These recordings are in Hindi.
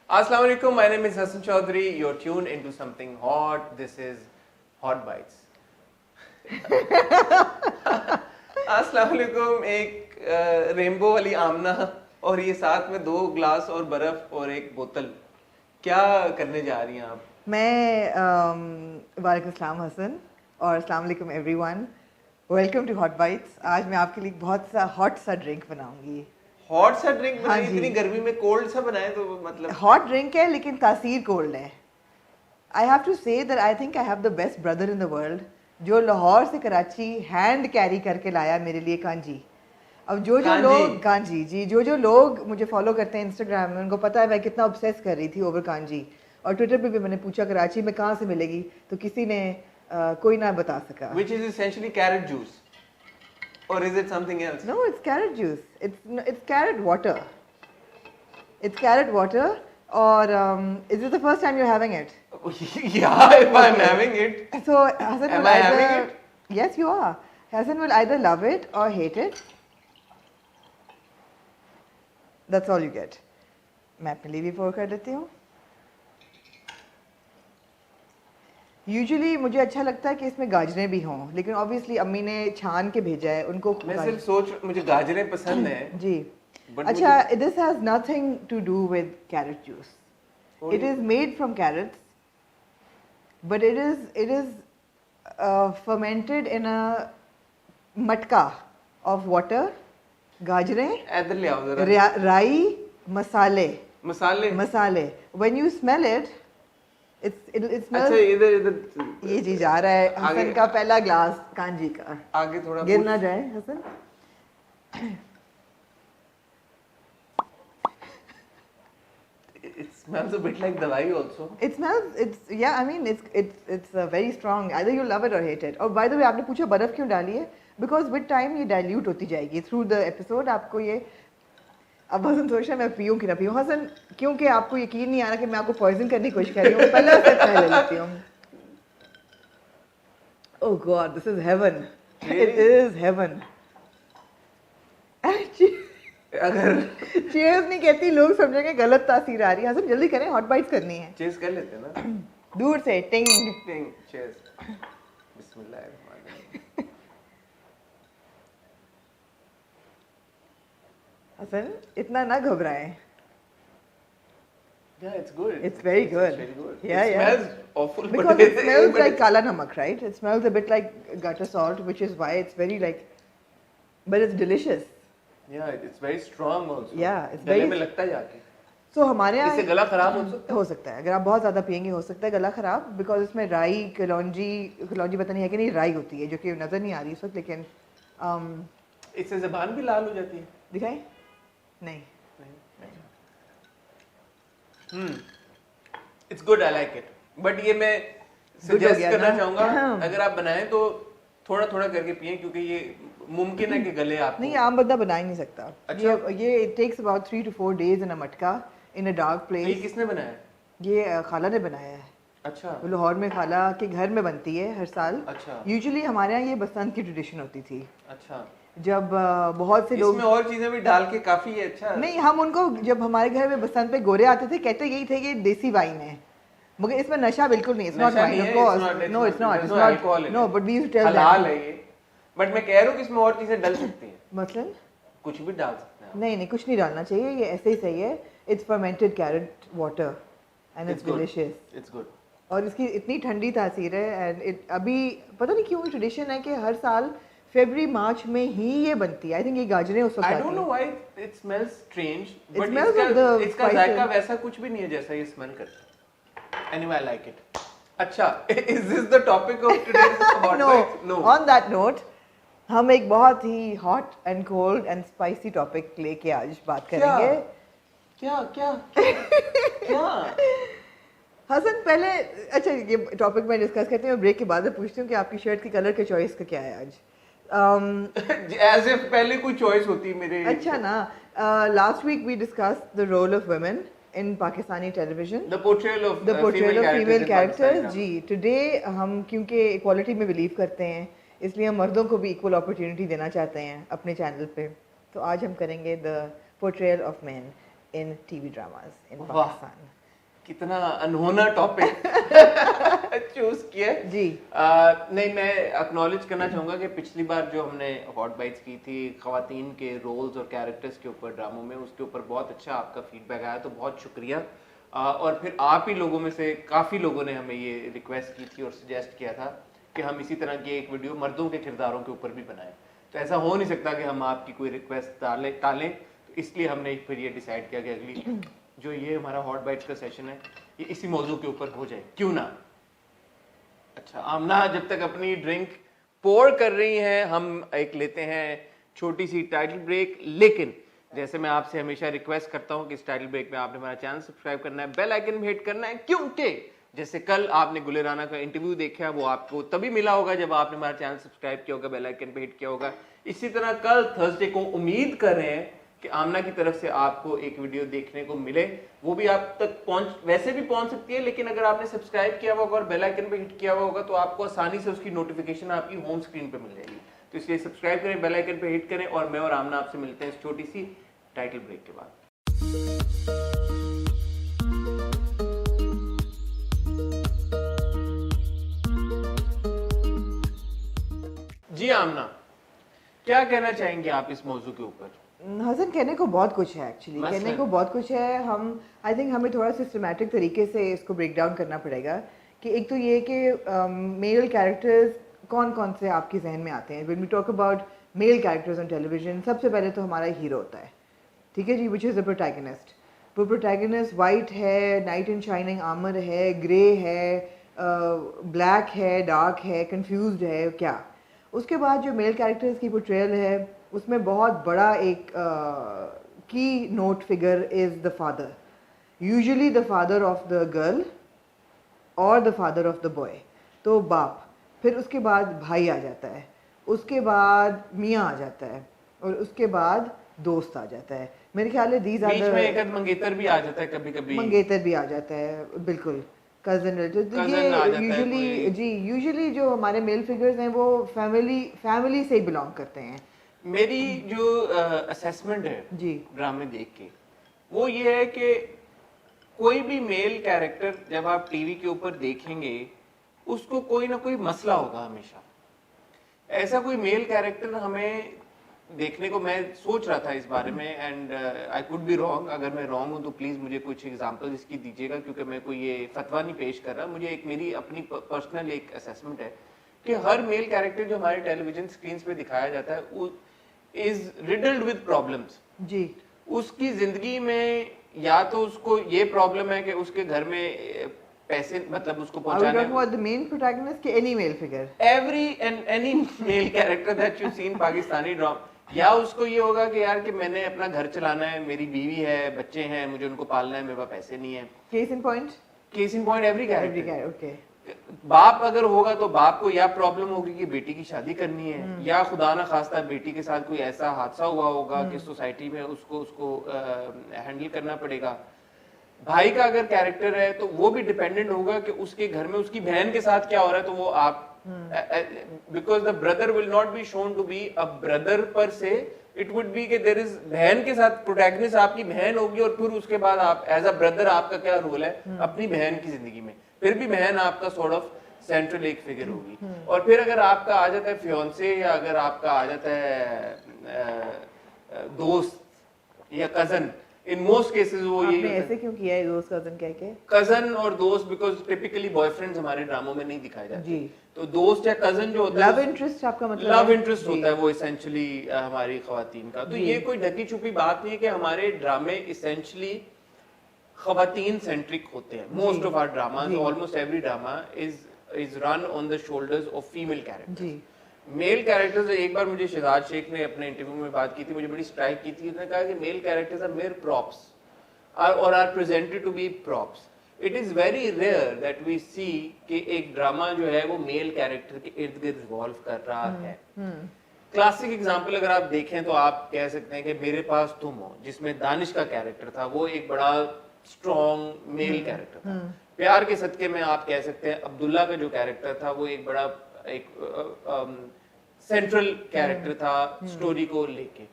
Assalamu alaikum, my name is Hassan Chaudhary. You're tuned into something hot. This is Hot Bites. अस्सलाम वालेकुम. एक रेनबो वाली आमना और ये साथ में 2 ग्लास और बर्फ और एक बोतल. क्या करने जा रही हैं आप? मैं वालेकुम अस्सलाम हसन और अस्सलाम वालेकुम everyone. Welcome to Hot Bites. आज मैं आपके लिए बहुत सा हॉट सा ड्रिंक बनाऊंगी. हॉट सा ड्रिंक बनाए? हाँ जी. इतनी गर्मी में कोल्ड सा बनाए तो मतलब हॉट ड्रिंक है लेकिन तासीर कोल्ड है. I have to say that I think I have the best brother in the world जो लाहौर से कराची हैंड कैरी करके लाया मेरे लिए कांजी. अब जो लोग कांजी जी जो लोग मुझे फॉलो करते हैं इंस्टाग्राम में उनको पता है मैं कितना ऑब्सेस कर रही थी ओवर कांजी. और ट्विटर पे भी मैंने पूछा कराची में कहाँ से मिलेगी तो किसी ने कोई ना बता सका. Which is essentially carrot juice. Or is it something else? No, it's carrot juice. It's carrot water. It's carrot water. Or is this the first time you're having it? Yeah, if I'm having it. So Hassan Am will I either, having it? Yes, you are. Hassan will either love it or hate it. That's all you get. मैं अपने लिए भी pour कर देती हूँ. यूजुअली मुझे अच्छा लगता है कि इसमें गाजरें भी हों लेकिन ऑब्वियसली अम्मी ने छान के भेजा है उनको. मैं सिर्फ सोच मुझे गाजरें पसंद हैं जी. अच्छा, this has nothing to do with carrot juice. It is made from carrots but it is fermented in a matka of water, गाजरें, इधर ले आओ जरा, राई, मसाले. मसाले when you smell it it smells. अच्छा इधर ये चीज आ रहा है हसन का पहला ग्लास कांजी का. आगे थोड़ा गिर ना जाए Hasan. It smells a bit like दवाई also. It smells. I mean it's very strong. Either you love it or hate it. और by the way आपने पूछा बर्फ क्यों डाली है? Because with time ये dilute होती जाएगी through the episode. आपको ये अब हसन सोच रहा है मैं पीऊँ कि ना पीऊँ. हसन क्योंकि आपको यकीन नहीं आ रहा कि मैं आपको पॉइजन करने की कोशिश कर रही हूँ पहला स्टेप मैं ले लेती हूँ. Oh God, this is heaven. It is heaven. अगर चीयर्स नहीं कहती लोग समझेंगे गलत तासीर आ रही है. हसन जल्दी करें, हॉट बाइट्स करनी है. चीयर्स कर लेते हैं ना दूर से. टिंग टिंग. चीयर्स. बिस्मिल्लाह. हसन इतना ना घबराएं. Yeah, it's good. It's very good. It's very good. Yeah, it smells awful, because it smells like kala namak, right? It smells a bit like gutter salt, which is why it's very like, but it's delicious. Yeah, it's very strong also. Yeah, it's गले very. में लगता है जाके. So हमारे यहाँ इससे गला खराब हो सकता है. अगर आप बहुत ज़्यादा पियेंगे हो सकता है गला खराब, because इसमें राई, कलौंजी पता नहीं है कि नहीं, राई होती है जो कि नज़र नहीं आ रही इस वक्त, लेकिन इससे ज़बान भी लाल हो जाती है. दिखाएं? नहीं. It's good, I like it. But ये मैं suggest करना चाहूँगा अगर आप बनाएं तो थोड़ा थोड़ा करके पिएं क्योंकि ये मुमकिन है कि गले आपको. नहीं, आम बंदा बना ही नहीं सकता. अच्छा. ये it takes about 3 to 4 days in a मटका in a dark place. ये किसने बनाया? ये खाला ने बनाया है. अच्छा. लाहौर में खाला के घर में बनती है हर साल. अच्छा. यूजुअली हमारे यहाँ ये बसंत की ट्रेडिशन होती थी. अच्छा. जब बहुत से लोग इसमें और चीजें भी डाल के काफी है. अच्छा. नहीं, हम उनको जब हमारे घर में बसंत पे गोरे आते थे कहते यही थे कि देसी वाइन है, मगर इसमें नशा बिल्कुल नहीं. It's not wine of course. No, it's not. No, but we used to tell हलाल है ये. बट मैं कह रहा हूँ कि इसमें और चीजें डल सकती हैं. मतलब कुछ भी डाल सकते हैं. नहीं, कुछ नहीं डालना चाहिए. ये ऐसे ही सही है. It's fermented carrot water and it's delicious. It's good. और इसकी इतनी ठंडी तासीर है. एंड इट अभी पता नहीं क्यों ट्रेडिशन है कि हर साल फरवरी मार्च में ही ये बनती है. आई थिंक ये गाजरें उस वक्त. I don't know why it smells strange but इसका जायका वैसा कुछ भी नहीं है जैसा ये स्मेल करता है. Anyway I like it. अच्छा, is this the topic of today's hot bites? No. On that note हम एक बहुत ही hot and cold and spicy topic लेके आज बात करेंगे. क्या हसन पहले अच्छा ये टॉपिक में डिस्कस करते हैं. ब्रेक के बाद मैं पूछती हूँ कि आपकी शर्ट की कलर के चॉइस का क्या है आज. As if पहले कोई चॉइस होती मेरे. अच्छा ना. Last week we discussed the role of women in Pakistani television, the portrayal of female characters. जी, टुडे हम क्योंकि इक्वालिटी में बिलीव करते हैं इसलिए हम मर्दों को भी इक्वल अपॉर्चुनिटी देना चाहते हैं अपने चैनल पे. तो आज हम करेंगे the portrayal of men in TV dramas in Pakistan. कितना अनहोना टॉपिक चूज किया है। जी नहीं, मैं एक्नॉलेज करना चाहूंगा कि पिछली बार जो हमने हॉट बाइट्स की थी खवातीन के रोल्स और कैरेक्टर्स के ऊपर ड्रामों में, उसके ऊपर बहुत अच्छा आपका फीडबैक आया, तो बहुत शुक्रिया। और फिर आप ही लोगों में से काफ़ी लोगों ने हमें ये रिक्वेस्ट की थी और सजेस्ट किया था कि हम इसी तरह की एक वीडियो मर्दों के किरदारों के ऊपर भी बनाएं। तो ऐसा हो नहीं सकता कि हम आपकी कोई रिक्वेस्ट टालें, तो इसलिए हमने फिर ये डिसाइड किया कि अगली जो ये हमारा हॉट बाइट्स का सेशन है ये इसी मौजू के ऊपर हो जाए, क्यों ना। अच्छा, आमना जब तक अपनी ड्रिंक पोर कर रही हैं, हम एक लेते हैं छोटी सी टाइटल ब्रेक। लेकिन जैसे मैं आपसे हमेशा रिक्वेस्ट करता हूं कि इस टाइटल ब्रेक में आपने हमारा चैनल सब्सक्राइब करना है, बेल आइकन भी हिट करना है, क्योंकि जैसे कल आपने गुले राना का इंटरव्यू देखा, वो आपको तभी मिला होगा जब आपने हमारा चैनल सब्सक्राइब किया होगा, बेल आइकन पे हिट किया होगा। इसी तरह कल थर्सडे को उम्मीद कर रहे हैं कि आमना की तरफ से आपको एक वीडियो देखने को मिले, वो भी आप तक वैसे भी पहुंच सकती है, लेकिन अगर आपने सब्सक्राइब किया होगा और बेल आइकन पे हिट किया हुआ होगा तो आपको आसानी से उसकी नोटिफिकेशन आपकी होम स्क्रीन पे मिल जाएगी। तो इसलिए सब्सक्राइब करें, बेल आइकन पे हिट करें, और मैं और आमना आपसे मिलते हैं इस छोटी सी टाइटल ब्रेक के बाद। जी आमना, क्या कहना चाहेंगे आप इस मौजू के ऊपर? हसन, कहने को बहुत कुछ है एक्चुअली, कहने को बहुत कुछ है। हम आई थिंक हमें थोड़ा सिस्टमैटिक तरीके से इसको ब्रेक डाउन करना पड़ेगा कि एक तो ये कि मेल कैरेक्टर्स कौन कौन से आपके जहन में आते हैं। When we talk about male characters on television, सबसे पहले तो हमारा हीरो होता है, ठीक है जी, विच इज़ द प्रोटैगनिस्ट। वो प्रोटैगनिस्ट वाइट है, नाइट इन शाइनिंग आर्मर है, ग्रे है, ब्लैक है, डार्क है, कंफ्यूज्ड है, क्या। उसके बाद जो मेल कैरेक्टर्स की पोर्ट्रेयल है उसमें बहुत बड़ा एक key note figure is the father, usually the father of the girl और the father of the boy, तो बाप। फिर उसके बाद भाई आ जाता है, उसके बाद मियाँ आ जाता है, और उसके बाद दोस्त आ जाता है। मेरे ख्याल है दीज आर बीच में एक मंगेतर भी आ जाता है, कभी कभी मंगेतर भी आ जाता है, बिल्कुल, कजन। तो ये यूजुअली जी, यूजुअली जो हमारे मेल फिगर्स हैं वो फैमिली से बिलोंग करते हैं। मेरी जो असेसमेंट है जी ड्रामे देख के, वो ये है कि कोई भी मेल कैरेक्टर जब आप टीवी के ऊपर देखेंगे उसको कोई ना कोई मसला होगा हमेशा। ऐसा कोई मेल कैरेक्टर हमें देखने को, मैं सोच रहा था इस बारे में, and I could be wrong. अगर मैं रॉन्ग हूं तो प्लीज मुझे कुछ एग्जांपल इसकी दीजिएगा, क्योंकि मैं कोई ये फतवा नहीं पेश कर रहा। मुझे एक मेरी अपनी पर्सनल एक असेसमेंट है कि हर मेल कैरेक्टर जो हमारे टेलीविजन स्क्रीन पे दिखाया जाता है इज रिडल्ड विद प्रॉब्लम्स जी। उसकी जिंदगी में या तो उसको ये प्रॉब्लम है कि उसके घर में पैसे, मतलब उसको पहुंचाने, the main protagonist के any male figure, any male character that you see in Pakistani drama, या उसको ये होगा कि यार कि मैंने अपना घर चलाना है, मेरी बीवी है, बच्चे हैं, मुझे उनको पालना है, मेरे पास पैसे नहीं है। Case in point every character. Okay. बाप अगर होगा तो बाप को या प्रॉब्लम होगी कि बेटी की शादी करनी है, या खुदा ना खास्ता बेटी के साथ कोई ऐसा हादसा हुआ होगा कि सोसाइटी में उसको हैंडल करना पड़ेगा। भाई का अगर कैरेक्टर है तो वो भी डिपेंडेंट होगा कि उसके घर में उसकी बहन के साथ क्या हो रहा है, तो वो आप because the brother will not be shown to be a brother per se, it would be कि देयर इज बहन के साथ प्रोटैगनिस्ट आपकी बहन होगी, और फिर उसके बाद आप एज अ ब्रदर आपका क्या रोल है अपनी बहन की जिंदगी में, फिर भी बहन आपका सॉर्ट ऑफ सेंट्रल एक फिगर होगी। और फिर अगर आपका आ जाता है फियोंसे, या अगर आपका आ जाता है दोस्त या कजन, इन मोस्ट केसेस वो ये ऐसे क्यों किया है दोस्त कजन कह के? कजन और दोस्त बिकॉज टिपिकली बॉयफ्रेंड्स हमारे ड्रामों में नहीं दिखाए जाते जी। तो दोस्त या कजन जो होता है, लव इंटरेस्ट आपका मतलब, लव इंटरेस्ट होता है वो इसेंशियली हमारी खवातीन का। तो ये कोई ढकी छुपी बात नहीं है कि हमारे ड्रामे इसेंशियली खवातीन सेंट्रिक होते हैं। Most of our dramas, almost every drama is run on the shoulders of female characters. Male characters, एक बार मुझे शहजाद शेख ने अपने इंटरव्यू में बात की थी, मुझे बड़ी स्ट्राइक की थी। उसने कहा कि male characters are mere props और are presented to be props. It is very rare that we see कि एक ड्रामा जो है वो मेल कैरेक्टर के इर्द गिर्द रिवॉल्व कर रहा है। क्लासिक एग्जांपल अगर आप देखें तो आप कह सकते हैं कि मेरे पास तुम हो, जिसमें दानिश का कैरेक्टर था, वो एक बड़ा स्ट्रॉन्ग मेल कैरेक्टर था। प्यार के सदके में आप कह सकते हैं अब्दुल्ला का जो कैरेक्टर था वो एक बड़ा एक सेंट्रल कैरेक्टर था स्टोरी को लेके।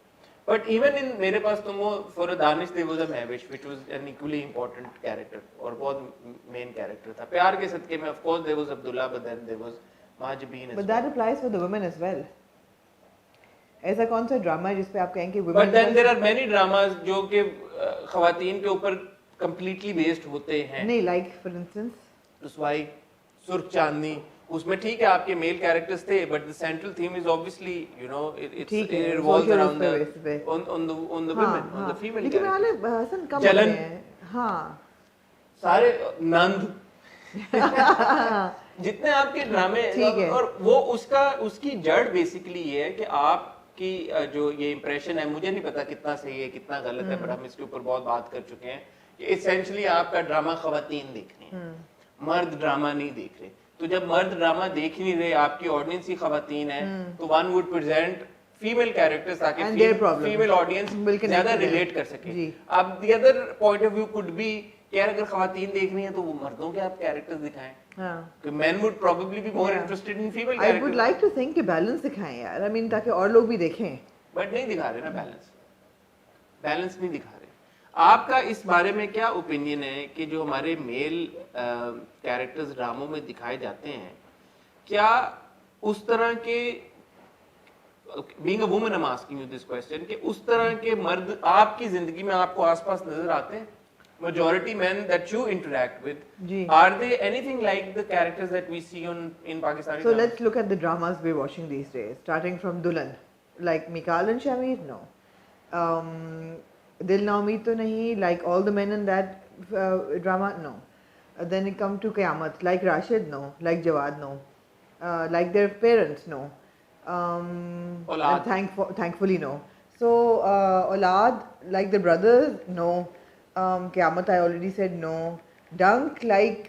But even in मेरे पास तुम वो for a Danish there was a Mehwish which was an equally important character और बहुत main character था. प्यार के सदके में of course there was Abdullah but then there was Mahjabeen as But that applies for the women as well. ऐसा कौन सा ड्रामा है जिसपे आप कहेंगे women? But then there are many dramas जो कि ख़वातीन के ऊपर completely based होते हैं. नहीं, like for instance. रुसवाई, सुर्ख चांदनी, उसमें ठीक है आपके मेल कैरेक्टर्स थे but the central theme is obviously you know it revolves around the on the women on the female लेकिन वाले हसन कम जलन होते हैं. हाँ, सारे नंद जितने आपके ड्रामे और वो उसकी जड़ बेसिकली ये है कि आपकी जो ये इंप्रेशन है, मुझे नहीं पता कितना सही है कितना गलत है, बट हम इसके ऊपर बहुत बात कर चुके हैं कि इसेंशियली आपका ड्रामा ख़वातीन देख रहे हैं, मर्द ड्रामा नहीं देख रहे. तो जब मर्द ड्रामा देख नहीं रहे, आपकी ऑडियंस ही ख़वातीन है, तो one would present female characters ताकि फीमेल ऑडियंस ज्यादा रिलेट कर सके. अब the other point of view could be यार अगर ख़वातीन देख रही हैं तो वो मर्दों के आप कैरेक्टर्स दिखाएं. कि men would probably be more interested in female characters. I would like to think कि बैलेंस दिखाएं यार. I mean ताकि और लोग भी देखें. But नहीं दिखा रहे ना बैलेंस नहीं दिखा रहे. आपका इस बारे में क्या ओपिनियन है कि जो हमारे मेल कैरेक्टर्स ड्रामों में दिखाए जाते हैं, क्या उस तरह के being a woman I'm asking you this question कि उस तरह के मर्द आपकी जिंदगी में आपको आसपास नजर आते हैं? Majority men that you interact with, are they anything like the characters that we see in Pakistani? So let's look at the dramas we're watching these days, starting from Dulan, like Mikal and Shamir, no. Dil Na Umeed to Nahi, like all the men in that drama, no. Then it come to Qayamat, like Rashid, no. Like Jawad, no. Like their parents, no. Thankfully, no. So Aulad, like the brothers, no. Qayamat, I already said no. Dunk, like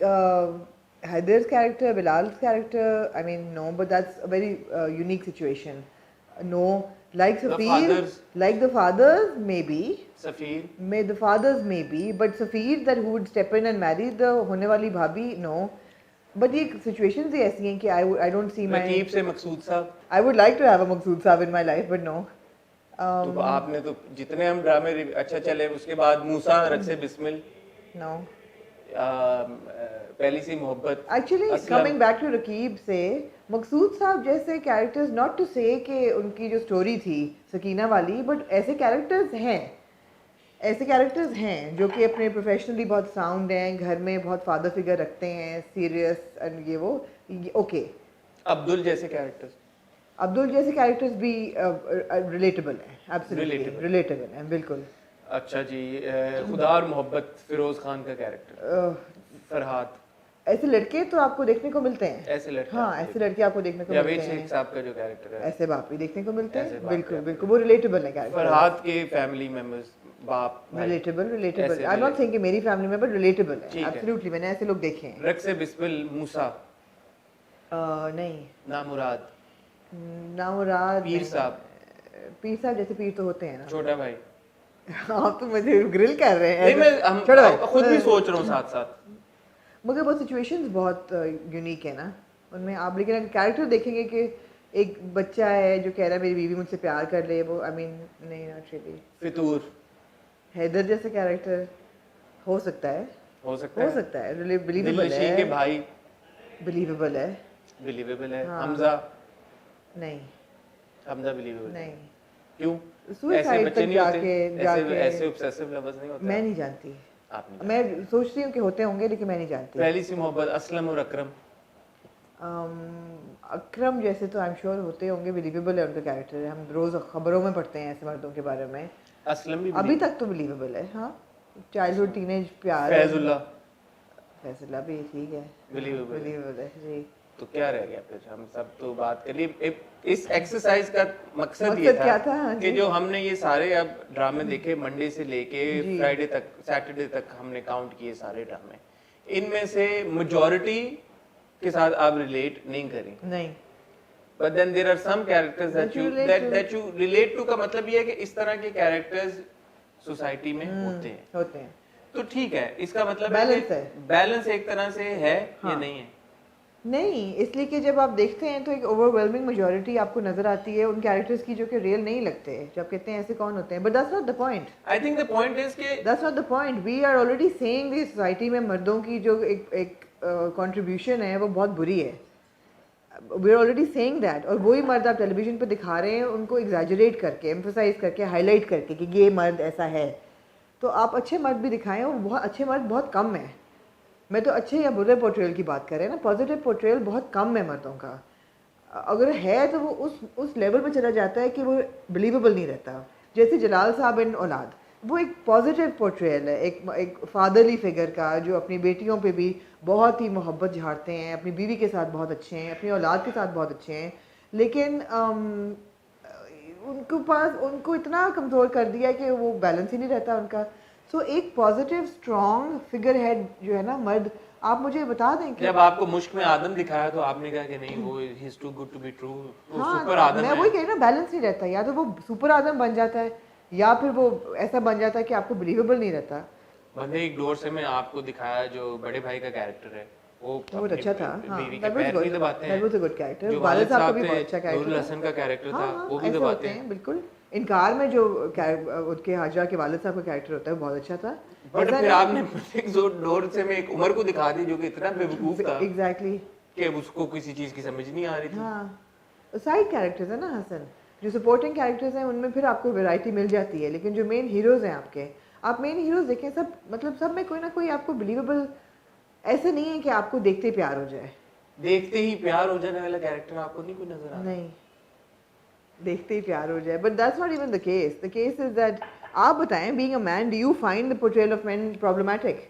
Haider's character, Bilal's character, I mean no, but that's a very unique situation. No, like Safir, like the fathers, maybe. Safir? The fathers maybe, but Safir that who would step in and marry the hone wali bhabhi, no. But ये situations ही ऐसी हैं कि I don't see my. Raqib से मकसूद साहब. I would like to have a Maqsood साहब in my life, but no. तो आपने तो जितने हम ड्रामे अच्छा चले उसके बाद मूसा रख से बिस्मिल no पहली सी मोहब्बत. Actually coming back to Raqib से, मकसूद साहब जैसे कैरेक्टर्स, not to say कि उनकी जो स्टोरी थी सकीना वाली, बट ऐसे कैरेक्टर्स हैं जो कि अपने प्रोफेशनली बहुत साउंड हैं, घर में बहुत फादर फिगर रखते हैं, सीरियस एंड ये वो ओके. अब्दुल जैसे कैरेक्टर्स भी रिलेटेबल हैं, एब्सोल्युटली रिलेटेबल हैं, बिल्कुल. अच्छा जी, खुदा और मोहब्बत फिरोज खान का कैरेक्टर फरहाद, ऐसे लड़के तो आपको देखने को मिलते हैं. ऐसे लड़के, हाँ ऐसे लड़के आपको देखने को मिलते हैं. साहब का जो कैरेक्टर है, ऐसे बाप भी देखने को मिलते हैं, बिल्कुल वो रिलेटेबल है कैरेक्टर. फरहाद के फैमिली मेंबर्स, बाप, relatable. I am not saying कि मेरी फैमिली मेंबर रिलेटेबल है, एब्सोल्युटली मैंने ऐसे लोग देखे हैं. रक से बिस्मिल मूसा नहीं, ना मुराद, पीर साहब जैसे पीर तो होते हैं ना. छोटा भाई, आप तो मुझे ग्रिल कर रहे हैं. नहीं, मैं खुद भी सोच रहा हूँ साथ. मगर वो सिचुएशंस बहुत यूनिक है ना उनमें. आप लेकिन अगर कैरेक्टर देखेंगे कि एक बच्चा है जो कह रहा है मेरी बीवी मुझसे प्यार कर ले, वो आई मीन नहीं, नॉट रियली. फितूर, हैदर जैसा कैरेक्टर हो सकता है, बिलीवेबल है के भाई, बिलीवेबल है. हमजा नहीं, हमजा बिलीवेबल नहीं. क्यों? सुसाइड तक जाके ऐसे ऑब्सेसिव लवर्स नहीं होते. मैं नहीं जानती, मैं सोचती हूँ कि होते होंगे लेकिन मैं नहीं जानती. पहली सी मोहब्बत, असलम और अकरम. अकरम जैसे तो आई एम श्योर होते होंगे, बिलीवेबल है उनका कैरेक्टर. हम रोज खबरों में पढ़ते हैं ऐसे मर्दों के बारे में. असलम भी अभी तक तो बिलीवेबल है. हाँ, चाइल्डहुड टीनेज प्यार. फैजुल्ला भी ठीक है, बिलीवेबल है जी. तो क्या रह गया फिर? हम सब तो बात कर लिए. इस एक्सरसाइज का मकसद ये था कि जो हमने ये सारे अब ड्रामे देखे, मंडे से लेके फ्राइडे तक, सैटरडे तक हमने काउंट किए सारे ड्रामे, इनमें से मेजॉरिटी के साथ आप रिलेट नहीं करें. नहीं, but then there are some characters that you relate to. का मतलब ये है कि इस तरह के कैरेक्टर्स सोसाइटी में होते हैं. तो ठीक है, इसका मतलब बैलेंस एक तरह से है. ये नहीं है, नहीं, इसलिए कि जब आप देखते हैं तो एक ओवरवेलमिंग मेजॉरिटी आपको नजर आती है उन कैरेक्टर्स की जो कि रियल नहीं लगते, जब कहते हैं ऐसे कौन होते हैं, but that's not the point. I think the point is कि that's not the point. We are already saying this society में मर्दों की जो एक कंट्रीब्यूशन है वो बहुत बुरी है। We are already saying that, और वही मर्द आप टेलीविजन पे दिखा रहे हैं उनको एग्जैजरेट करके, एम्फसाइज करके, हाईलाइट करके कि ये मर्द ऐसा है। तो आप अच्छे मर्द भी दिखाएं, और बहुत अच्छे मर्द बहुत कम है। मैं तो अच्छे या बुरे पोर्ट्रेयल की बात कर रहे हैं ना, पॉजिटिव पोर्ट्रेयल बहुत कम है मर्दों का। अगर है तो वो उस लेवल पे चला जाता है कि वो बिलीवेबल नहीं रहता। जैसे जलाल साहब इन औलाद, वो एक पॉजिटिव पोर्ट्रेयल है, एक फादरली फिगर का, जो अपनी बेटियों पे भी बहुत ही मोहब्बत झाड़ते हैं, अपनी बीवी के साथ बहुत अच्छे हैं, अपनी औलाद के साथ बहुत अच्छे हैं, लेकिन उनको इतना कमज़ोर कर दिया कि वो बैलेंस ही नहीं रहता उनका। सो एक पॉजिटिव स्ट्रॉन्ग फिगर हेड जो है ना मर्द, आप मुझे बता दें कि जब आपको मुश्क में आदम दिखाया तो आपने कहा कि नहीं वो he is too good to be true, वो सुपर हाँ, आदम मैं है। वही कह रही हूँ ना, बैलेंस नहीं रहता। या तो वो सुपर आदम बन जाता है या फिर वो ऐसा बन जाता है कि आपको बिलीवेबल नहीं रहता। बंदे एक डोर से में आपको दिखाया जो बड़े भाई का कैरेक्टर है, वो बहुत अपनी अच्छा था। हाँ, बीवी के that was पैर good. भी दबाते हैं। That was a good character. जो वालिद साहब का भी थे, बहुत अच्छा character नूरुल था। हसन का कैरेक्टर हाँ, था, हाँ, वो भी ऐसे दबाते होते हैं। हैं बिल्कुल। इनकार में जो उनके हाजरा के वालिद साहब का कैरेक्टर होता है वो बहुत अच्छा था। बट ऐसा फिर नहीं- आपने एक डोर से में एक उमर को दिखा दी जो कि इतना बेवकूफ था Exactly. कि उसको किसी चीज की समझ नहीं आ रही थी। हाँ, साइड कैरेक्टर्स है ना हसन, जो सपोर्टिंग कैरेक्टर्स हैं उनमें फिर आपको वैरायटी मिल जाती है, लेकिन जो मेन हीरोज हैं आपके, आप मेन हीरोज देखें, सब मतलब सब में कोई ना कोई आपको बिलीवेबल, ऐसे नहीं है कि आपको देखते ही प्यार हो जाए। देखते ही प्यार हो जाने वाला कैरेक्टर आपको नहीं कोई नजर आ रहा। नहीं, देखते ही प्यार हो जाए, but that's not even the case. The case is that, आप बताएं, being a man, do you find the portrayal of man problematic?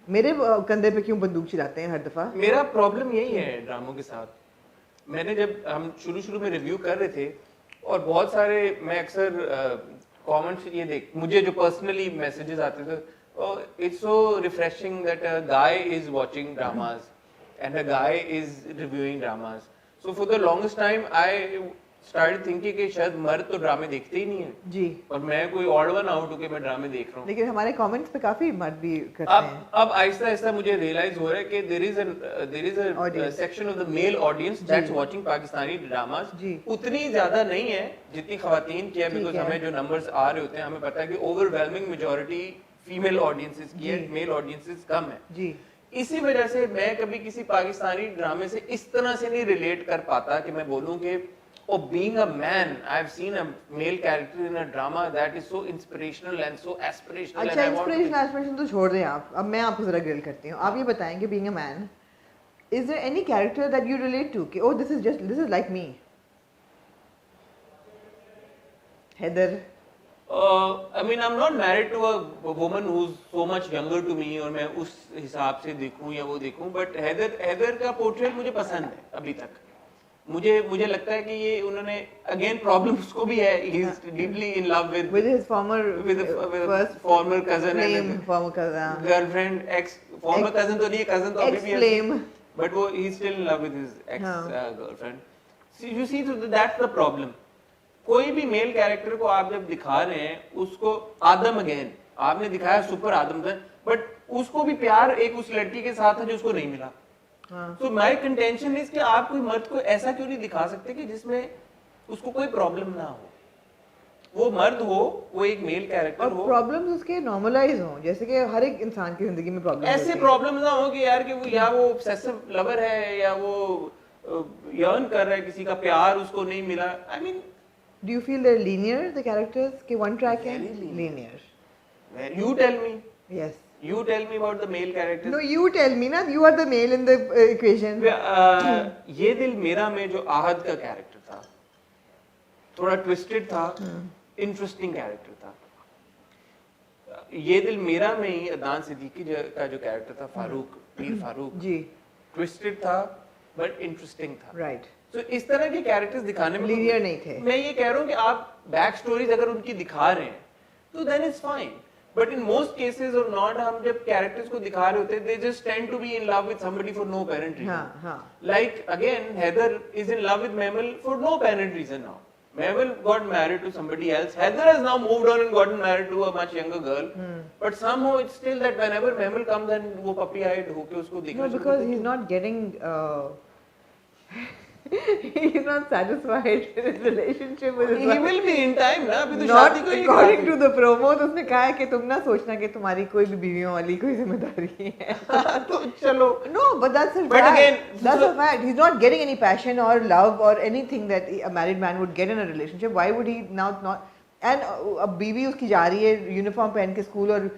मेरे कंधे पे क्यों बंदूक चलाते हैं हर दफा? मेरा प्रॉब्लम यही है ड्रामों के साथ। मैंने जब हम शुरू में रिव्यू कर रहे थे और बहुत सारे, मैं अक्सर कमेंट्स ये देख, मुझे जो पर्सनली मैसेजेस आते थे, it's so refreshing that a guy is watching dramas and a guy is reviewing dramas. So for the longest time I started thinking कि शायद मर्द तो ड्रामे देखते ही नहीं है जी, और मैं कोई ऑड वन आउट हूँ कि मैं ड्रामे देख रहा हूँ। लेकिन हमारे कमेंट्स पे काफी मर्द भी करते हैं। अब आहिस्ता आहिस्ता मुझे रियलाइज हो रहा है कि there is a Audience. Section of the male audience that's watching Pakistani dramas. जी। उतनी ज्यादा नहीं है जितनी खवातीन की है, ठीक बिकॉज है। हमें जो नंबर्स आ रहे होते हैं हमें पता है कि ओवरवेलमिंग मेजॉरिटी फीमेल ऑडियंसेस की है, जी। मेल ऑडियंसेस कम है। जी, इसी वजह से मैं कभी किसी पाकिस्तानी ड्रामे से इस तरह से नहीं रिलेट कर पाता कि मैं बोलूं कि oh being a man I've seen a male character in a drama that is so inspirational and so aspirational अच्छा, and I want to inspiration aspiration तो छोड़ दें आप, अब मैं आपको जरा ग्रिल करती हूँ। आप ये बताएंगे, being a man, is there any character that you relate to कि oh this is like me? Haider, I mean I'm not married to a woman who's so much younger to me और मैं उस हिसाब से देखूं या वो देखूं, बट हैदर का पोर्ट्रेट मुझे पसंद है अभी तक। मुझे लगता है कि ये उन्होंने, अगेन प्रॉब्लम उसको भी है, he is deeply in love with his former former cousin flame, farmer cousin, girlfriend, x farmer cousin तो नहीं है, कजन तो अभी भी है, फ्लेम। बट वो he still in love with his ex girlfriend. You see that's the problem. कोई भी मेल कैरेक्टर को आप जब दिखा रहे हैं, उसको आदम, अगेन आपने दिखाया सुपर आदम था, बट उसको भी प्यार एक उस लड़की के साथ है जो उसको नहीं मिला। तो माय कंटेंशन इज कि आप कोई मर्द को ऐसा क्यों नहीं दिखा सकते कि जिसमें उसको कोई प्रॉब्लम ना हो, वो मर्द हो, वो एक मेल कैरेक्टर हो, प्रॉब्लम्स उसके नॉर्मलाइज हों, जैसे कि हर एक इंसान की जिंदगी में प्रॉब्लम ऐसे प्रॉब्लम ना हो कि यार कि वो या वो ऑब्सेसिव लवर है या वो यर्न कर रहा है किसी का प्यार, उसको नहीं मिला। I mean, do you feel there linear the characters के वन ट्रैक है? Very linear. You tell me, yes, you tell me about the male characters. no, you tell me ना, you are the male in the equation. ये दिल मेरा में जो आहद का कैरेक्टर था, थोड़ा ट्विस्टेड था, इंटरेस्टिंग कैरेक्टर था। ये दिल मेरा में ही अदनान सिद्दीकी का जो कैरेक्टर था, फारूक, पीर फारूक, जी, ट्विस्टेड था बट इंटरेस्टिंग था। राइट। तो इस तरह के कैरेक्टर्स दिखाने में लीनियर नहीं थे। मैं ये कह रहा हूँ कि आप बैक स्टोरीज अगर उनकी दिखा रहे हैं तो then is fine, but in most cases और नॉट, हम जब कैरेक्टर्स को दिखा रहे होते हैं, they just tend to be in love with somebody for no apparent reason. हाँ, हाँ। Like again Haider is in love with Mabel for no apparent reason now. Mabel got married to somebody else. Heather has now moved on and gotten married to a much younger girl. But somehow it's still that whenever Mabel comes and वो puppy-eyed होके उसको दिखना No, because he's not getting. He's not satisfied in his relationship with his He wife. will be in time ना अभी तो Not शादी को ही according to the promo, तो उसने कहा है कि तुम ना सोचना कि तुम्हारी कोई भी बीवियों वाली कोई जिम्मेदारी है. तो चलो. No, but that's a But fact. again, That's a fact. He's not getting any passion or love or anything that a married man would get in a relationship. Why would he now not? And अब बीवी उसकी जा रही है यूनिफॉर्म पहन के स्कूल और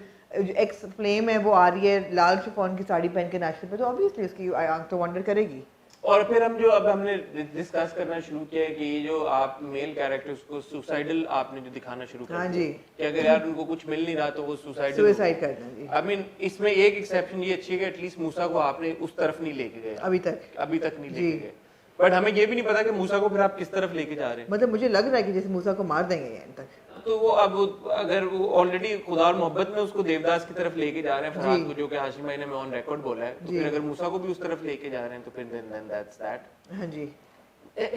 एक्स फ्लेम है वो आ रही है लाल शिफॉन की साड़ी पहन के नाश्ते पे, तो ऑब्वियसली उसकी आंख तो वंडर करेगी. और फिर हम जो अब हमने डिस्कस करना शुरू किया है कि ये जो आप मेल कैरेक्टर्स को सुसाइडल आपने जो दिखाना शुरू कर हाँ दिया जी. कि अगर यार उनको कुछ मिल नहीं रहा तो वो सुसाइड करना जी. आई मीन इसमें एक एक्सेप्शन ये अच्छी है कि एटलीस्ट मूसा को आपने उस तरफ नहीं लेके गए अभी तक नहीं लेके गए. बट हमें ये भी नहीं पता कि मूसा को फिर आप किस तरफ लेके जा रहे हैं. मतलब मुझे लग रहा है कि जैसे मूसा को मार देंगे एंड तक. तो वो अब अगर वो ऑलरेडी खुदा और मोहब्बत में उसको देवदास की तरफ लेके जा रहे हैं फरहाद को, जो कि हाशिम भाई ने में ऑन रिकॉर्ड बोला है, तो फिर अगर मूसा को भी उस तरफ लेके जा रहे हैं तो फिर देन दैट्स दैट. हाँ जी.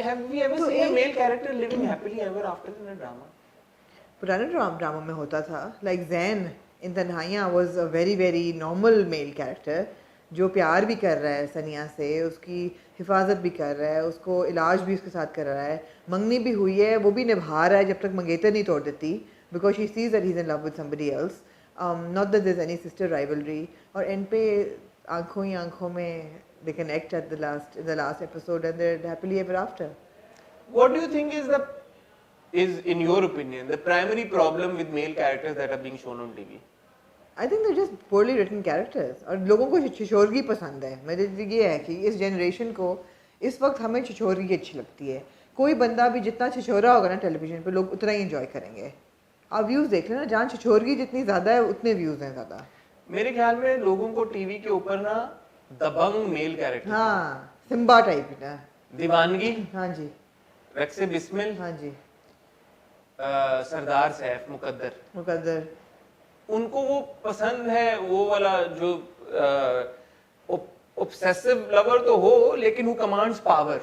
Have we ever seen a male character living happily ever after in a drama? पुराने ड्रामा में होता था, like Zain in Tanhaiyaan was a very very normal male character जो प्यार भी कर रहा है सनिया से, उसकी हिफाजत भी कर रहा है, उसको इलाज भी उसके साथ कर रहा है, मंगनी भी हुई है वो भी निभा रहा है जब तक मंगेतर नहीं तोड़ देती, because she sees that he is in love with somebody else, not that there is any sister rivalry. और एंड पे आंखों ही आंखों में they connect at the last episode and they're happily ever after. What do you think is in your opinion the primary problem with male characters that are being shown on TV? I think they're just poorly written characters. और लोगों को छिछोरगी पसंद है. मेरे ये है कि इस जनरेशन को इस वक्त हमें छिछोरगी अच्छी लगती है. कोई बंदा भी जितना छिछोरा होगा ना टेलीविजन पे लोग उतना ही एंजॉय करेंगे. आप व्यूज देख लेना, जहाँ छिछोरगी जितनी ज्यादा है उतने व्यूज हैं ज्यादा. मेरे ख्याल में लोगों को टीवी के ऊपर ना दबंग मेल कैरेक्टर, हाँ सिम्बा टाइप ना, दीवानगी, हाँ जी, रक्से बिस्मिल, हाँ जी, सरदार सैफ, मुकद्दर, उनको वो पसंद है, वो वाला जो ऑब्सेसिव लवर तो हो लेकिन वो कमांड्स पावर.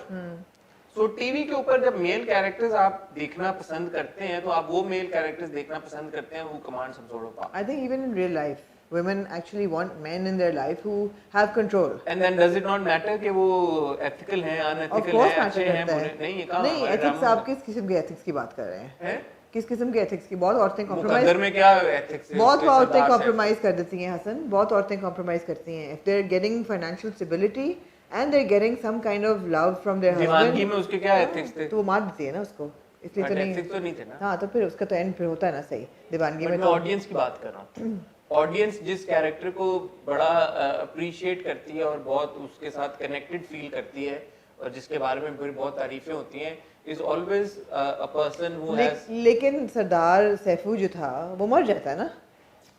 सो टीवी के ऊपर जब मेल कैरेक्टर्स आप देखना पसंद करते हैं तो आप वो मेल कैरेक्टर्स देखना पसंद करते हैं वो कमांड सब sort of power. I think even in real life women actually want men in their life who have control. And then does it not matter कि वो ethical हैं, unethical हैं, अच्छे हैं, बुरे नहीं? ये कहाँ? नहीं, ethics आप किस किस्म के ethics की बात कर रहे हैं? हैं? किस किस्म के ethics की? बहुत औरतें compromise. मुकद्दर में क्या ethics है? बहुत औरतें compromise कर देती हैं हसन, बहुत औरतें compromise करती हैं. If they're getting financial stability and they're getting some kind of love from their husband. दीवानगी में उसके क्या ethics थे? तो वो मार देती है ना उसको. इसलिए तो नहीं. ethics तो नहीं थे ना. हाँ तो फिर उसका तो end फिर होता है ना सही. दीवानगी में मैं तो. audience की बात कर रहा हूँ. ऑडियंस जिस कैरेक्टर को बड़ा अप्रिशिएट करती है और बहुत उसके साथ कनेक्टेड फील करती है और जिसके बारे में फिर बहुत तारीफें होती हैं, is always a person who has. लेकिन सरदार सैफू जो था वो मर जाता है ना,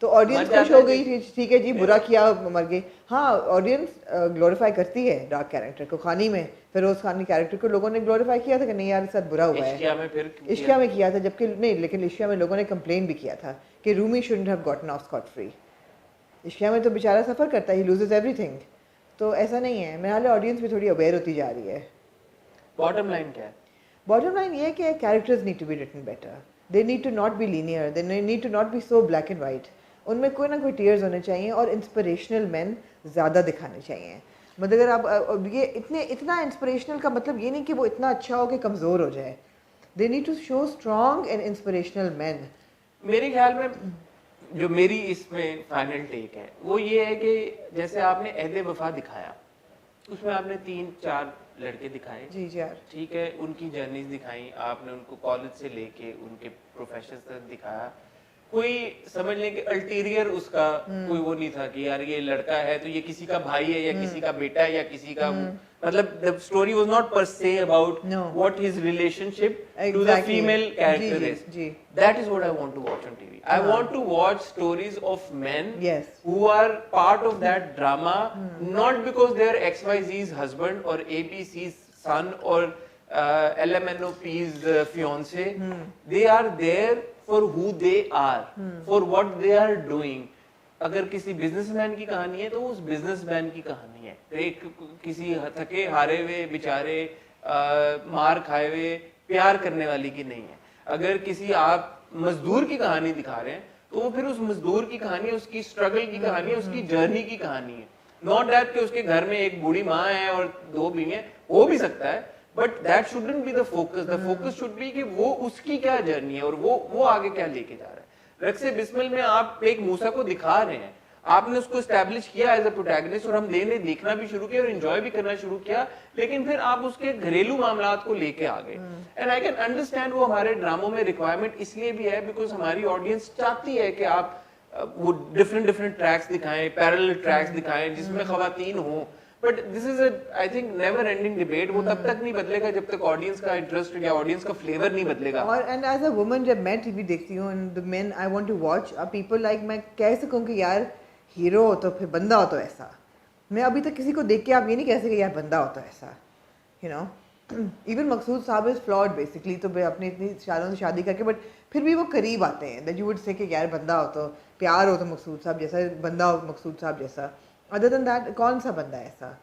तो ऑडियंस खुश हो गई थी, ठीक है जी बुरा किया मर गए. हाँ ऑडियंस ग्लोरीफाई करती है डार्क कैरेक्टर को. खानी में फिरोज खान के कैरेक्टर को लोगों ने ग्लोरीफाई किया था कि नहीं यार साथ बुरा हुआ है. इश्किया में किया था, जबकि नहीं, लेकिन इश्किया में लोगों ने कंप्लेन भी किया था कि Rumi shouldn't have gotten off scot free. Ishqiya में तो बेचारा सफ़र करता है, ही लूजेस एवरीथिंग. तो ऐसा नहीं है, मेरे हाल ऑडियंस भी थोड़ी अवेयर होती जा रही है. बॉटम लाइन क्या है? बॉटम लाइन ये है कि characters need to be written better. They need to not be linear, they need to not be so black and white. उनमें कोई ना कोई टीयर्स होने चाहिए और इंस्पिरेशनल मैन ज़्यादा दिखाने चाहिए. मतलब अगर आप ये इतना इंस्पिरेशनल का मतलब ये नहीं कि वो इतना अच्छा हो कि कमज़ोर हो जाए. They need to show strong and inspirational man. मेरे ख्याल में जो मेरी इसमें फाइनल टेक है वो ये है कि जैसे आपने अहद वफा दिखाया, उसमें आपने 3-4 लड़के दिखाए, जी यार, ठीक है, उनकी जर्नीज दिखाई, आपने उनको कॉलेज से लेके उनके प्रोफेशन तक दिखाया. कोई समझ लें कि अल्टीरियर उसका कोई वो नहीं था कि यार ये लड़का है तो ये किसी का भाई है या किसी का बेटा है या किसी का मतलब the story was not per se about what his relationship to the female character is. That is what I want to watch on TV. I want to watch stories of men who are part of that drama, not because they are XYZ's husband or ABC's son or LMNOP's fiance. They are there for who they are, for what they are doing. अगर किसी बिजनेसमैन की कहानी है तो उस बिजनेसमैन की कहानी है. एक किसी थके हारे हुए बेचारे मार खाए हुए प्यार करने वाली की नहीं है। अगर किसी आप मजदूर की कहानी दिखा रहे हैं तो वो फिर उस मजदूर की कहानी, उसकी स्ट्रगल की कहानी है, उसकी जर्नी की कहानी है। नॉट दैट कि उसके घर में एक बूढ़ी माँ है और 2 बीवियां, हो भी सकता है, but that shouldn't be the focus. The focus should be कि वो उसकी क्या जर्नी है और वो आगे क्या लेके जा रहा है। रक्से बिस्मिल में आप एक मूसा को दिखा रहे हैं, आपने उसको एस्टैब्लिश किया एज अ प्रोटैगनिस्ट और हम देखना भी शुरू किया और एंजॉय भी करना शुरू किया, लेकिन फिर आप उसके घरेलू मामलात को लेके आ गए। एंड आई कैन अंडरस्टैंड वो हमारे ड्रामों में रिक्वायरमेंट इसलिए भी है बिकॉज हमारी ऑडियंस चाहती है कि आप वो डिफरेंट ट्रैक्स दिखाएं, पैरेलल ट्रैक्स दिखाएं जिसमें खवातीन हो। But this is I think never ending debate. वो तब तक नहीं बदलेगा जब तक ऑडियंस का इंटरेस्ट या ऑडियंस का फ्लेवर नहीं बदलेगा। और एंड एज अ वुमन जब मैं टीवी देखती हूँ and the main I want to watch a people like, मैं कह सकूँ कि यार हीरो हो तो फिर बंदा हो तो ऐसा। मैं अभी तक किसी को देख के आप ये नहीं कह सकते यार बंदा हो तो ऐसा, यू नो। इवन मकसूद साहब इज फ्लॉड बेसिकली, तो वे अपनी इतनी सालों से शादी करके बट फिर भी वो करीब आते हैं दैट यू वुड से कि यार बंदा हो तो, प्यार हो तो मकसूद साहब जैसा, बंदा हो मकसूद साहब जैसा। अदर देन दैट कौन सा बंदा है ऐसा?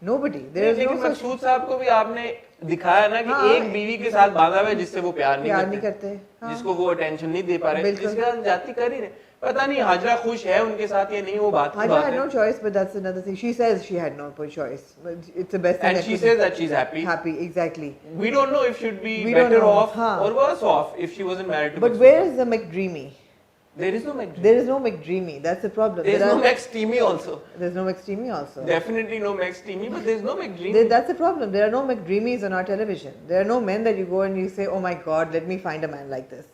Nobody. There is no. Maqsood साहब को भी आपने दिखाया ना कि एक बीवी के साथ बांधा हुआ है जिससे वो प्यार नहीं करते। जिसको वो अटेंशन नहीं दे पा रहे, जिसके साथ जाती कर ही रहे। पता नहीं हाजरा खुश है उनके साथ या नहीं, वो बात की बात है। Hajra had no choice, but that's another thing. She says she had no choice. But it's the best thing. And she says that she's happy. Happy, exactly. We don't know if she'd be better off or worse off if she wasn't married to. But where is the McDreamy? There is no McDreamy. There is no McDreamy. That's the problem. There's no McSteamy also. There's no McSteamy also. Definitely no McSteamy, but there's no McDreamy. That's the problem. There are no McDreamies on our television. There are no men that you go and you say, oh my God, let me find a man like this.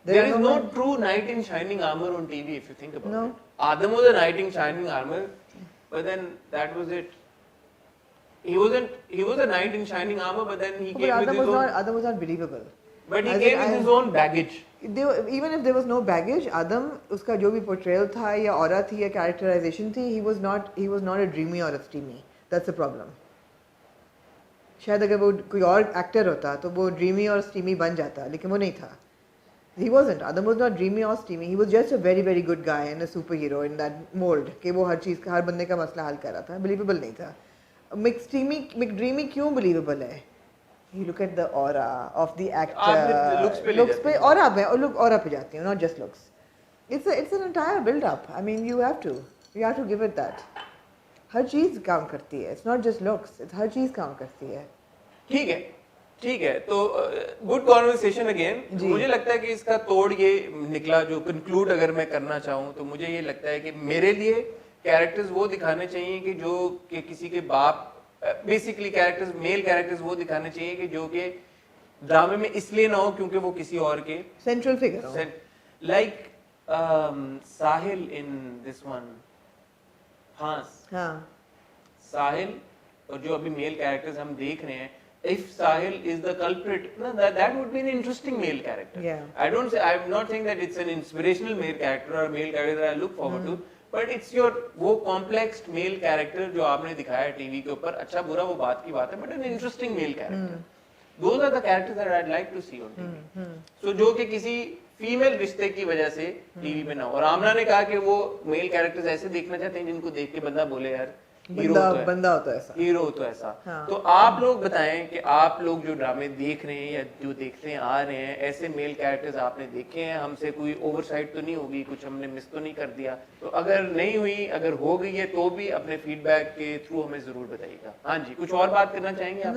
There is no true knight in shining armor on TV if you think about it. Adam was a knight in shining armor, but then that was it. He was a knight in shining armor, but then he came with his own. Adam was not believable. But he came with his own baggage. Even if there was no baggage, Adam, उसका जो भी portrayal था या aura थी या characterization थी, he was not a dreamy or a steamy. That's the problem. शायद अगर वो कोई और actor होता तो वो dreamy और steamy बन जाता, लेकिन वो नहीं था. He wasn't. Adam was not dreamy or steamy. He was just a very very good guy and a superhero in that mold कि वो हर चीज़ का, हर बंदे का मसला हल कर रहा था. Believable नहीं था. McDreamy क्यों believable है? You look at the aura of the actor. Looks पे aura पे और look aura पे जाती हूँ, not just looks. It's an entire build up. I mean you have to give it that. हर चीज़ काम करती है. It's not just looks. It's हर चीज़ काम करती है. ठीक है तो गुड कॉन्वर्सेशन अगेन। मुझे लगता है कि इसका तोड़ ये निकला, जो कंक्लूड अगर मैं करना चाहूँ तो मुझे ये लगता है कि मेरे लिए कैरेक्टर्स वो दिखाने चाहिए कि जो कि किसी के बाप, बेसिकली कैरेक्टर्स, मेल कैरेक्टर्स वो दिखाने चाहिए कि जो कि ड्रामे में इसलिए ना हो क्योंकि वो किसी और के सेंट्रल फिगर हो, like Sahil in this one. हाँ साहिल और जो अभी मेल कैरेक्टर्स हम देख रहे हैं, if Sahil is the culprit, no, that would be an interesting male character. Yeah. I'm not saying that it's an inspirational male character or a male character that I look forward to, but it's your वो complex male character जो आपने दिखाया टीवी के ऊपर, अच्छा बुरा वो बात की बात है, but an interesting male character. Those are the characters that I'd like to see on TV. So जो कि किसी फीमेल रिश्ते की वजह से टीवी में ना हो। और आमना ने कहा कि वो मेल कैरेक्टर्स ऐसे देखना चाहते हैं जिनको देख के बंदा बोले यार बंदा हो तो ऐसा, हीरो हो तो ऐसा। हाँ। तो आप लोग बताएं कि आप लोग जो ड्रामे देख रहे हैं या जो देखते आ रहे हैं, ऐसे मेल कैरेक्टर्स आपने देखे हैं? हमसे कोई ओवरसाइट तो नहीं होगी, कुछ हमने मिस तो नहीं कर दिया? तो अगर नहीं हुई, अगर हो गई है तो भी अपने फीडबैक के थ्रू हमें जरूर बताइएगा। हाँ जी, कुछ और बात करना चाहेंगे आप?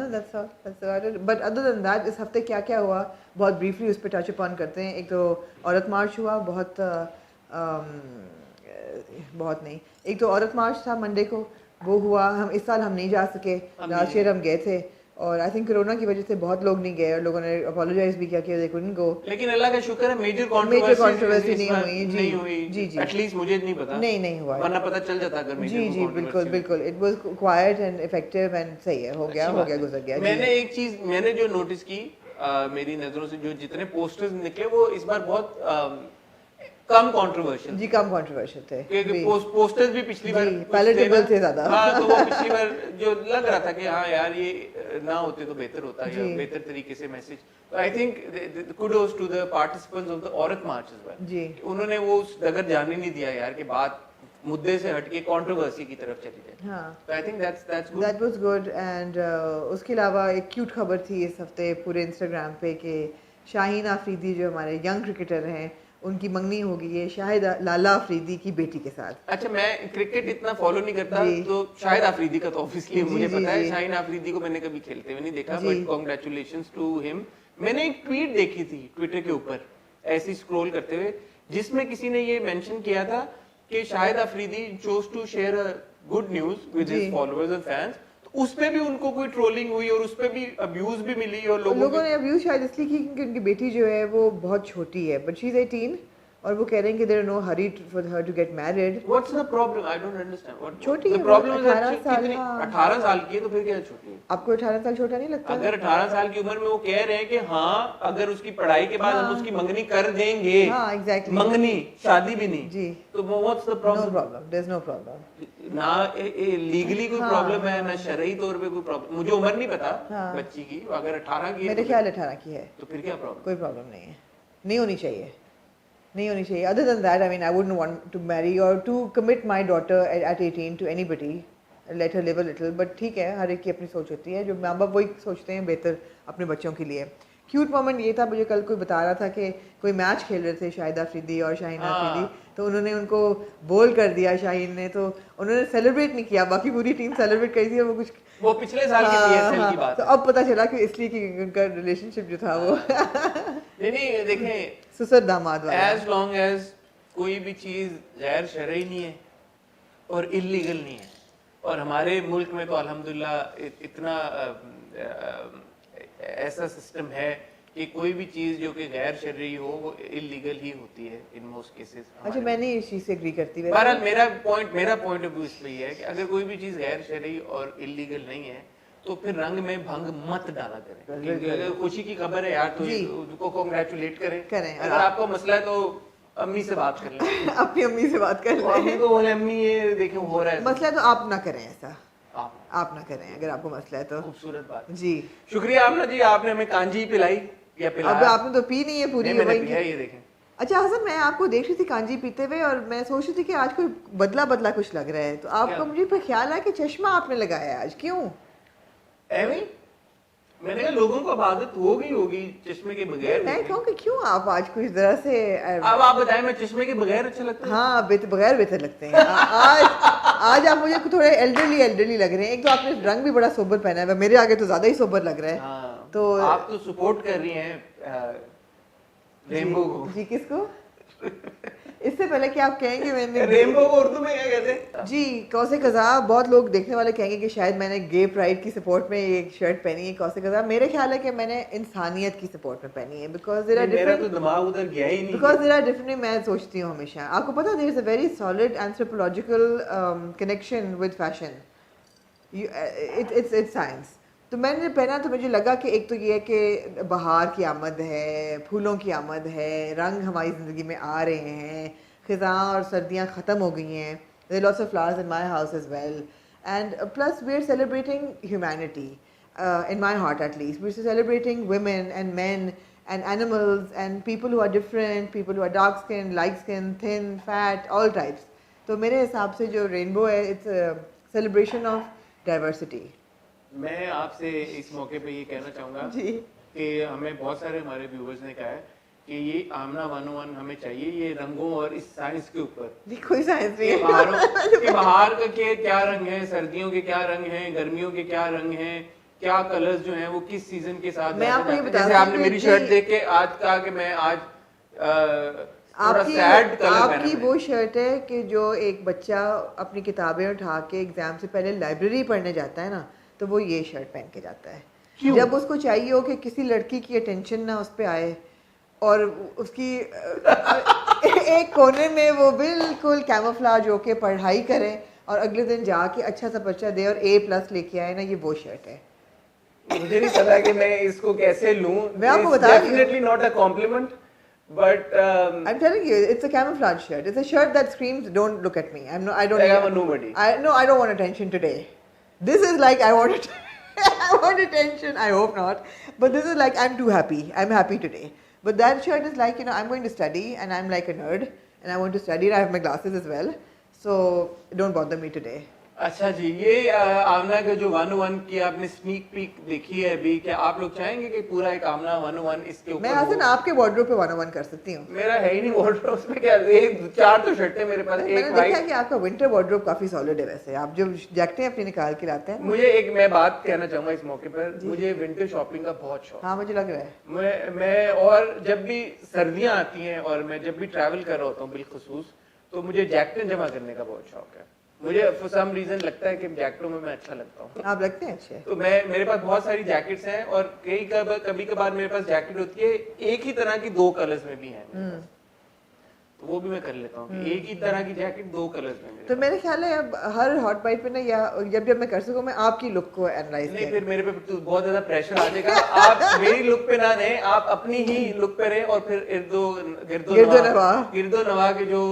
बट अदर देन दैट इस हफ्ते क्या क्या हुआ बहुत ब्रीफली उस पर टच अपॉन करते हैं। एक तो औरत मार्च हुआ, बहुत नहीं, एक तो औरत मार्च था मंडे को, वो हुआ। हम इस साल हम नहीं जा सके, लास्ट ईयर हम गए थे और आई थिंक कोरोना की वजह से बहुत लोग नहीं गए और लोगों ने अपोलोजाइज भी किया कि दे कुडंट गो। लेकिन अल्लाह का शुक्र है मेजर कंट्रोवर्सी नहीं हुई जी एटलीस्ट मुझे नहीं पता, नहीं हुआ, वरना पता चल जाता अगर मेजर। जी बिल्कुल it was quiet and effective and सही है, हो गया गुजर गया। मैंने एक चीज मैंने जो नोटिस की मेरी नजरों से, जो जितने पोस्टर्स निकले वो इस बार बहुत कम कंट्रोवर्शियल जी, कम कंट्रोवर्शियल थे क्योंकि पोस्टर्स भी पिछली बार पैलेटेबल थे ज्यादा। हाँ, तो वो पिछली बार जो लग रहा था कि हाँ यार ये ना होते तो बेहतर होता है, या बेहतर तरीके से मैसेज। तो I think kudos to the participants of the Aurat march इस बार जी, उन्होंने वो उस डगर जाने नहीं दिया यार कि बात मुद्दे से हटके कंट्रोवर्सी की तरफ चली जाए। हाँ, तो I think that's good. That was good. And उसके अलावा एक क्यूट खबर थी इस हफ्ते पूरे इंस्टाग्राम पे कि शाहीन आफरीदी जो हमारे यंग क्रिकेटर हैं उनकी मंगनी हो गई है शाहिद लाला अफरीदी की बेटी के साथ। अच्छा, मैं क्रिकेट इतना फॉलो नहीं करता, जी। तो शाहिद आफरीदी का तो ऑब्वियसली जी, मुझे जी, पता है। जी। शाहीन आफरीदी को मैंने कभी खेलते हुए नहीं देखा, जी। But congratulations to him. मैंने एक ट्वीट देखी थी ट्विटर के ऊपर ऐसे स्क्रॉल करते हुए, जिसमें किसी ने ये मेंशन किया था कि Shahid Afridi chose to share a good news with जी। His followers and fans. तो उस पे भी उनको कोई ट्रोलिंग हुई और उस पे भी अब्यूज भी मिली और लोगों ने अब्यूज शायद इसलिए की क्योंकि उनकी बेटी जो है वो बहुत छोटी है, बट शी इज 18 और वो कह रहे हैं कि there no hurry for her to get married. What's the problem? I don't understand what छोटी द है वो, प्रॉब्लम इज 18 साल। 18 साल की है तो फिर क्या छोटी है? आपको 18 साल छोटा नहीं लगता? अगर 18 साल की उम्र में वो कह रहे हैं कि हाँ अगर उसकी पढ़ाई के बाद हम उसकी मंगनी कर देंगे, हाँ, एग्जैक्टली, मंगनी शादी भी नहीं, जी, तो what's the no problem? Problem, there is no problem. ना लीगली कोई हाँ, प्रॉब्लम है, हाँ। ना शरई तौर पे कोई प्रॉब्लम। मुझे उम्र नहीं पता हाँ। बच्ची की, अगर 18 की है मेरे तो ख्याल 18 की है, तो फिर क्या प्रॉब्लम? कोई प्रॉब्लम नहीं है, नहीं होनी चाहिए, नहीं होनी चाहिए। Other than that I mean I wouldn't want to marry और to commit my daughter at 18 to anybody, let her live a little, but ठीक है, हर एक की अपनी सोच होती है। जो माँ बाप वही सोचते हैं बेहतर अपने बच्चों के लिए। क्यूट मोमेंट ये था, मुझे कल कोई बता रहा था कि कोई मैच खेल रहे थे शाहिद आफरीदी और शाहीन आफरीदी, तो उन्होंने उनको बोल कर दिया शाहीन ने, तो उन्होंने सेलिब्रेट नहीं किया, बाकी पूरी टीम सेलिब्रेट करी थी और वो कुछ वो पिछले साल की पीएसएल की बात तो है। अब पता चला कि इसलिए कि उनका रिलेशनशिप जो था वो नहीं देखें, ससुर दामाद वाला। एज लॉन्ग एज कोई भी चीज गैर शरई नहीं है और इलीगल नहीं है, और हमारे मुल्क में तो अल्हम्दुलिल्लाह इतना ऐसा सिस्टम है कि कोई भी चीज जो कि गैर शरई हो वो इलीगल ही होती है इन मोस्ट केसेस। अच्छा, मैं नहीं इस चीज से एग्री करती। बहरहाल मेरा पॉइंट ऑफ व्यू इस पे ये है कि अगर कोई भी चीज गैर शरई और इलीगल नहीं है तो फिर रंग में भंग मत डाला करें। क्योंकि अगर खुशी की खबर है यार तो उसको कांग्रेचुलेट करें। अगर आपको मसला है तो अम्मी से बात कर लें। अपनी अम्मी से बात कर लें। अम्मी को बोले अम्मी ये देखें हो रहा है मसला है तो आप ना करें ऐसा, आप ना करें अगर आपको मसला है तो। खूबसूरत बात जी, शुक्रिया आमना जी, आपने हमें कांजी पिलाई या पिलाया। अब आपने तो पी नहीं है पूरी। मैंने पिया, ये देखें। अच्छा हसन, मैं आपको देख रही थी कांजी पीते हुए और मैं सोच रही थी कि आज कोई बदला बदला कुछ लग रहा है, तो आपको मुझे पर ख्याल है कि चश्मा आपने लगाया है आज, क्यों? एवी मैंने कहा लोगों को आदत हो गई होगी चश्मे के बगैर। मैं कहूँ कि क्यों आप आज कुछ तरह से अब आप बताएं, मैं चश्मे के बगैर अच्छा लगता है? हाँ, बगैर बेहतर लगते हैं। आज आप मुझे थोड़े एल्डरली लग रहे हैं। एक तो आपने रंग भी बड़ा सोबर पहना है, मेरे आगे तो ज्यादा ही सोबर लग रहा है। हाँ, तो आप तो सपोर्ट कर रही हैं रेनबो को। जी, किसको? इससे पहले कि आप कहेंगे मैंने रेनबो को उर्दू में क्या कहते हैं? जी, कौसे कज़ा, बहुत लोग देखने वाले कहेंगे कि शायद मैंने गे प्राइड की सपोर्ट में एक शर्ट पहनी है कौसे कज़ा। मेरे ख्याल है कि मैंने इंसानियत की सपोर्ट में पहनी है, बिकॉज देयर आर मेरा डिफरेंट, तो दिमाग उधर गया ही नहीं। Because there are different. मैं सोचती हूँ हमेशा, आपको पता there is a very solid anthropological connection with fashion, it's science. तो मैंने पहना तो मुझे लगा कि एक तो ये है कि बहार की आमद है, फूलों की आमद है, रंग हमारी ज़िंदगी में आ रहे हैं, ख़िज़ां और सर्दियाँ ख़त्म हो गई हैं, there lots of flowers in my house as well, and plus we are celebrating humanity in my heart at least. We're celebrating women and men and animals and people who are different, people who are dark skinned, light skinned, thin, fat, all types. तो मेरे हिसाब से जो रेनबो है, it's a celebration of diversity. मैं आपसे इस मौके पे ये कहना चाहूँगा जी, कि हमें बहुत सारे हमारे व्यूवर्स ने कहा है कि ये आमना 101 हमें चाहिए, ये रंगों और इस साइंस के ऊपर। नहीं कोई साइंस नहीं कि है। बाहर के क्या रंग है, सर्दियों के क्या रंग हैं, गर्मियों के क्या रंग हैं, क्या कलर्स जो हैं वो किस सीजन के साथ मैं आपको ये बता जैसे आपने मेरी शर्ट देख के आज कहा कि मैं आज थोड़ा सैड कलर आपकी वो शर्ट है कि जो एक बच्चा अपनी किताबें उठा के एग्जाम से पहले लाइब्रेरी पढ़ने जाता है ना, तो वो ये शर्ट पहन के जाता है। क्यों? जब उसको चाहिए हो कि किसी लड़की की अटेंशन ना उस पर आए और उसकी एक कोने में वो बिल्कुल कैमोफ्लेज होके पढ़ाई करे और अगले दिन जाके अच्छा सा पर्चा दे और A+ लेके आए ना, ये वो शर्ट है। मुझे नहीं पता कि मैं इसको कैसे लूं। मैं आपको बता रही हूं। Definitely not a compliment, but I'm telling you, it's a camouflage shirt. It's a shirt that screams, "Don't look at me. I don't. like I'm a nobody. I don't want attention today." This is like I want it. I want attention. I hope not. But this is like I'm too happy. I'm happy today. But that shirt is like, I'm going to study and I'm like a nerd and I want to study and I have my glasses as well. So don't bother me today. अच्छा जी, ये आमना का जो 101 की आपने स्नीक पीक देखी है अभी, क्या आप लोग चाहेंगे कि पूरा एक आमना 101 इसके ऊपर? मैं हसन आपके वार्डरोब पे 101 कर सकती हूँ। मेरा है ही नहीं वार्डरोब, उसमें क्या, एक 4 तो शर्टें मेरे पास, एक मैंने देखा कि आपका विंटर वार्डरोब काफी सॉलिड है वैसे, आप जो जैकेटें अपनी निकाल के लाते हैं। मुझे एक मैं बात कहना चाहूंगा इस मौके पर, मुझे विंटर शॉपिंग का बहुत शौक। हाँ मुझे लग रहा है। मैं और जब भी सर्दियां आती हैं और मैं जब भी ट्रैवल कर रहा होता हूँ बिलखुसूस, तो मुझे जैकेटें जमा करने का बहुत शौक है। मुझे फॉर सम रीजन लगता है कि जैकेटों में मैं अच्छा लगता हूँ। आप लगते हैं अच्छे। तो मेरे पास बहुत सारी जैकेट्स हैं और कभी कभार मेरे पास जैकेट होती है एक ही तरह की 2 कलर्स में भी है, तो वो भी मैं कर लेता हूँ कि एक ही तरह की जैकेट 2 कलर्स में। तो मेरे ख्याल है अब हर हॉट बाइट पे ना, या जब मैं कर सकूँ मैं आपकी लुक को एनालाइज नहीं, फिर मेरे पे तो बहुत ज्यादा प्रेशर आ जाएगा। आप मेरी लुक पे ना रहें, आप अपनी ही लुक पे रहें और फिर गिरदो नवा के जो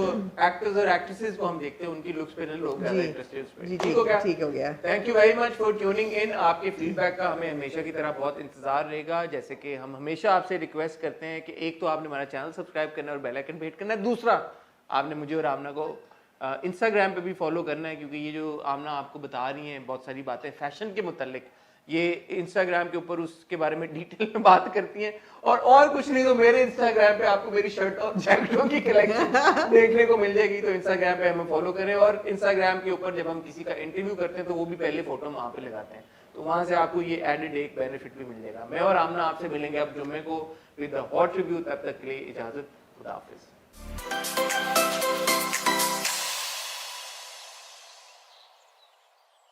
एक्टर्स और एक्ट्रेसेस को हम देखते हैं उनकी लुक्स पे ना लोग ज्यादा इंटरेस्टेड हैं। ठीक हो गया। Thank you very much for tuning in. आपके फीडबैक का हमें हमेशा की तरह बहुत इंतजार रहेगा। जैसे कि हम हमेशा आपसे रिक्वेस्ट करते हैं कि एक तो आपने हमारा चैनल सब्सक्राइब करना है और बेल आइकन पे हिट करना है, दूसरा आपने मुझे और आमना को इंस्टाग्राम पे भी फॉलो करना है, क्योंकि ये जो आमना आपको बता रही हैं बहुत सारी बातें फैशन के मुतालिक, ये इंस्टाग्राम के ऊपर उसके बारे में डिटेल में बात करती हैं। और कुछ नहीं तो मेरे इंस्टाग्राम पे आपको मेरी शर्ट और जैकेटों की कलेक्शन देखने को मिल जाएगी। तो इंस्टाग्राम पे हमें फॉलो करें, और इंस्टाग्राम के ऊपर जब हम किसी का इंटरव्यू करते हैं तो वो भी पहले फोटो वहां पे लगाते हैं, तो वहां से आपको ये एडेड एक बेनिफिट भी मिल जाएगा। मैं और आमना आपसे मिलेंगे अब जुम्मे को विद द हॉट रिव्यू। तब तक के लिए इजाजत, खुदा हाफिज।